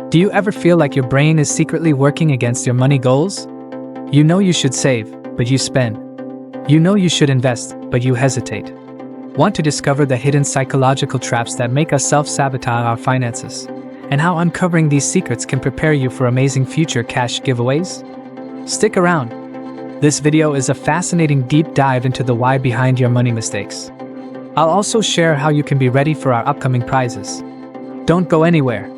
Do you ever feel like your brain is secretly working against your money goals? You know you should save, but you spend. You know you should invest, but you hesitate. Want to discover the hidden psychological traps that make us self-sabotage our finances, and how uncovering these secrets can prepare you for amazing future cash giveaways? Stick around. This video is a fascinating deep dive into the why behind your money mistakes. I'll also share how you can be ready for our upcoming prizes. Don't go anywhere.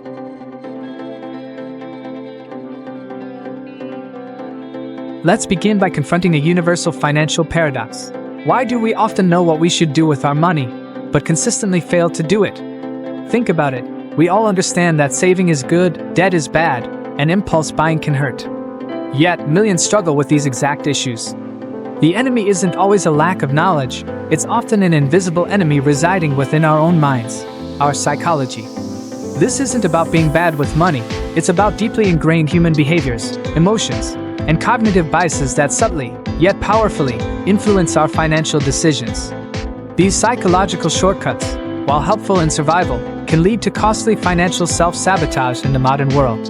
Let's begin by confronting a universal financial paradox. Why do we often know what we should do with our money, but consistently fail to do it? Think about it. We all understand that saving is good, debt is bad, and impulse buying can hurt. Yet, millions struggle with these exact issues. The enemy isn't always a lack of knowledge, it's often an invisible enemy residing within our own minds, our psychology. This isn't about being bad with money, it's about deeply ingrained human behaviors, emotions, and cognitive biases that subtly, yet powerfully, influence our financial decisions. These psychological shortcuts, while helpful in survival, can lead to costly financial self-sabotage in the modern world.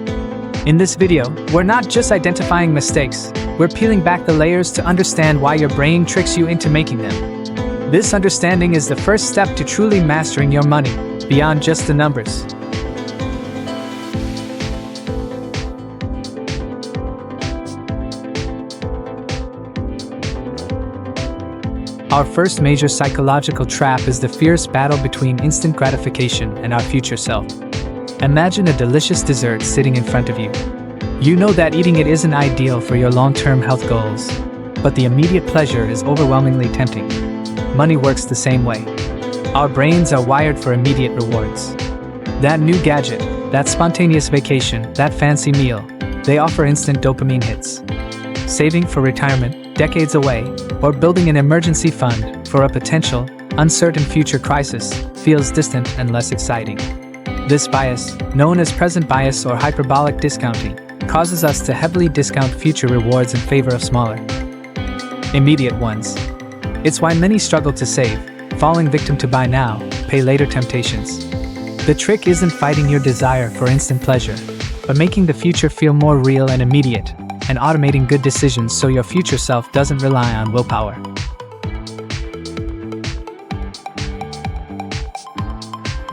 In this video, we're not just identifying mistakes, we're peeling back the layers to understand why your brain tricks you into making them. This understanding is the first step to truly mastering your money, beyond just the numbers. Our first major psychological trap is the fierce battle between instant gratification and our future self. Imagine a delicious dessert sitting in front of you. You know that eating it isn't ideal for your long-term health goals, but the immediate pleasure is overwhelmingly tempting. Money works the same way. Our brains are wired for immediate rewards. That new gadget, that spontaneous vacation, that fancy meal, they offer instant dopamine hits. Saving for retirement, decades away, or building an emergency fund for a potential, uncertain future crisis feels distant and less exciting. This bias, known as present bias or hyperbolic discounting, causes us to heavily discount future rewards in favor of smaller, immediate ones. It's why many struggle to save, falling victim to buy now, pay later temptations. The trick isn't fighting your desire for instant pleasure, but making the future feel more real and immediate, and automating good decisions so your future self doesn't rely on willpower.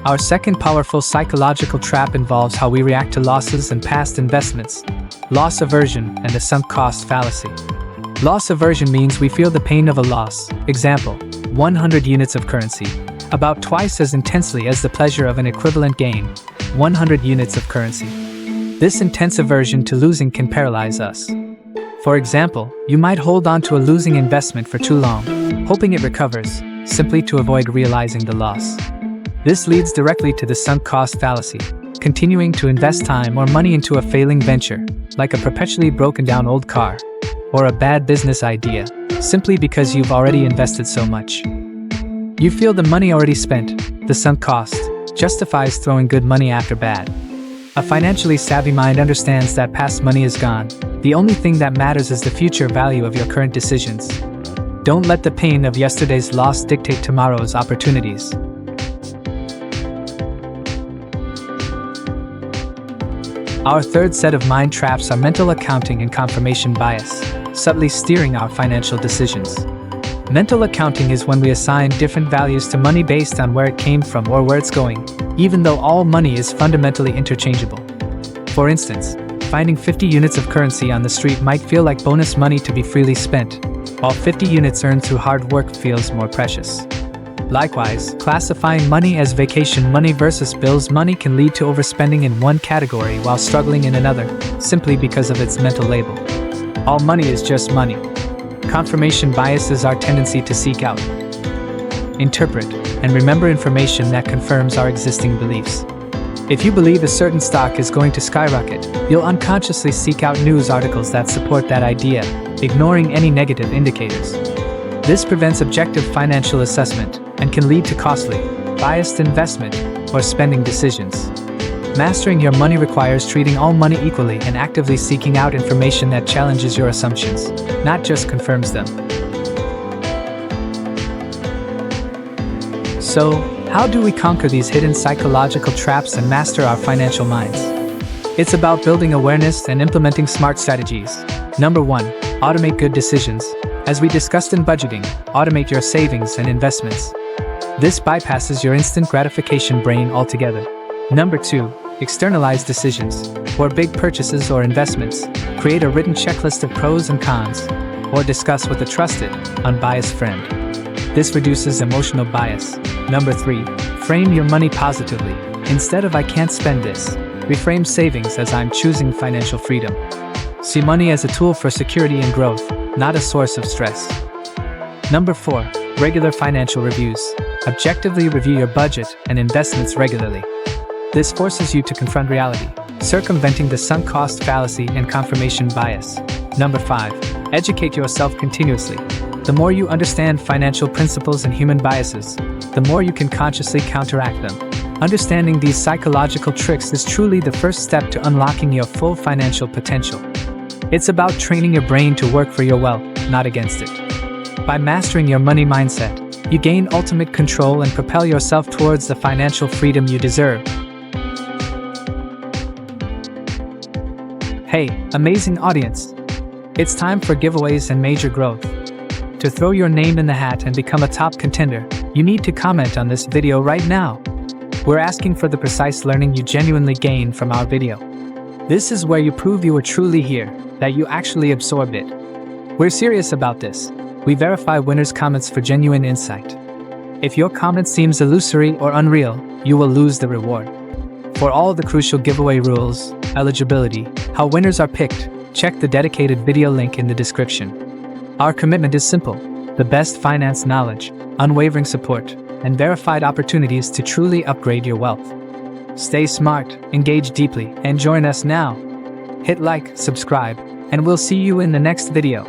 Our second powerful psychological trap involves how we react to losses and past investments. Loss aversion and the sunk cost fallacy. Loss aversion means we feel the pain of a loss, example, 100 units of currency, about twice as intensely as the pleasure of an equivalent gain, 100 units of currency. This intense aversion to losing can paralyze us. For example, you might hold on to a losing investment for too long, hoping it recovers, simply to avoid realizing the loss. This leads directly to the sunk cost fallacy, continuing to invest time or money into a failing venture, like a perpetually broken down old car, or a bad business idea, simply because you've already invested so much. You feel the money already spent, the sunk cost, justifies throwing good money after bad. A financially savvy mind understands that past money is gone. The only thing that matters is the future value of your current decisions. Don't let the pain of yesterday's loss dictate tomorrow's opportunities. Our third set of mind traps are mental accounting and confirmation bias, subtly steering our financial decisions. Mental accounting is when we assign different values to money based on where it came from or where it's going, even though all money is fundamentally interchangeable. For instance, finding 50 units of currency on the street might feel like bonus money to be freely spent, while 50 units earned through hard work feels more precious. Likewise, classifying money as vacation money versus bills money can lead to overspending in one category while struggling in another, simply because of its mental label. All money is just money. Confirmation bias is our tendency to seek out, interpret, and remember information that confirms our existing beliefs. If you believe a certain stock is going to skyrocket, you'll unconsciously seek out news articles that support that idea, ignoring any negative indicators. This prevents objective financial assessment and can lead to costly, biased investment or spending decisions. Mastering your money requires treating all money equally and actively seeking out information that challenges your assumptions, not just confirms them. So, how do we conquer these hidden psychological traps and master our financial minds? It's about building awareness and implementing smart strategies. Number 1. Automate good decisions. As we discussed in budgeting, automate your savings and investments. This bypasses your instant gratification brain altogether. Number 2. Externalize decisions. For big purchases or investments, create a written checklist of pros and cons, or discuss with a trusted, unbiased friend. This reduces emotional bias. Number 3. Frame your money positively. Instead of "I can't spend this," reframe savings as "I'm choosing financial freedom." See money as a tool for security and growth, not a source of stress. Number 4. Regular financial reviews. Objectively review your budget and investments regularly. This forces you to confront reality, circumventing the sunk cost fallacy and confirmation bias. Number 5. Educate yourself continuously. The more you understand financial principles and human biases, the more you can consciously counteract them. Understanding these psychological tricks is truly the first step to unlocking your full financial potential. It's about training your brain to work for your wealth, not against it. By mastering your money mindset, you gain ultimate control and propel yourself towards the financial freedom you deserve. Hey, amazing audience! It's time for giveaways and major growth. To throw your name in the hat and become a top contender, you need to comment on this video right now. We're asking for the precise learning you genuinely gain from our video. This is where you prove you were truly here, that you actually absorbed it. We're serious about this. We verify winners' comments for genuine insight. If your comment seems illusory or unreal, you will lose the reward. For all the crucial giveaway rules, eligibility, how winners are picked, check the dedicated video link in the description. Our commitment is simple: the best finance knowledge, unwavering support, and verified opportunities to truly upgrade your wealth. Stay smart, engage deeply, and join us now. Hit like, subscribe, and we'll see you in the next video.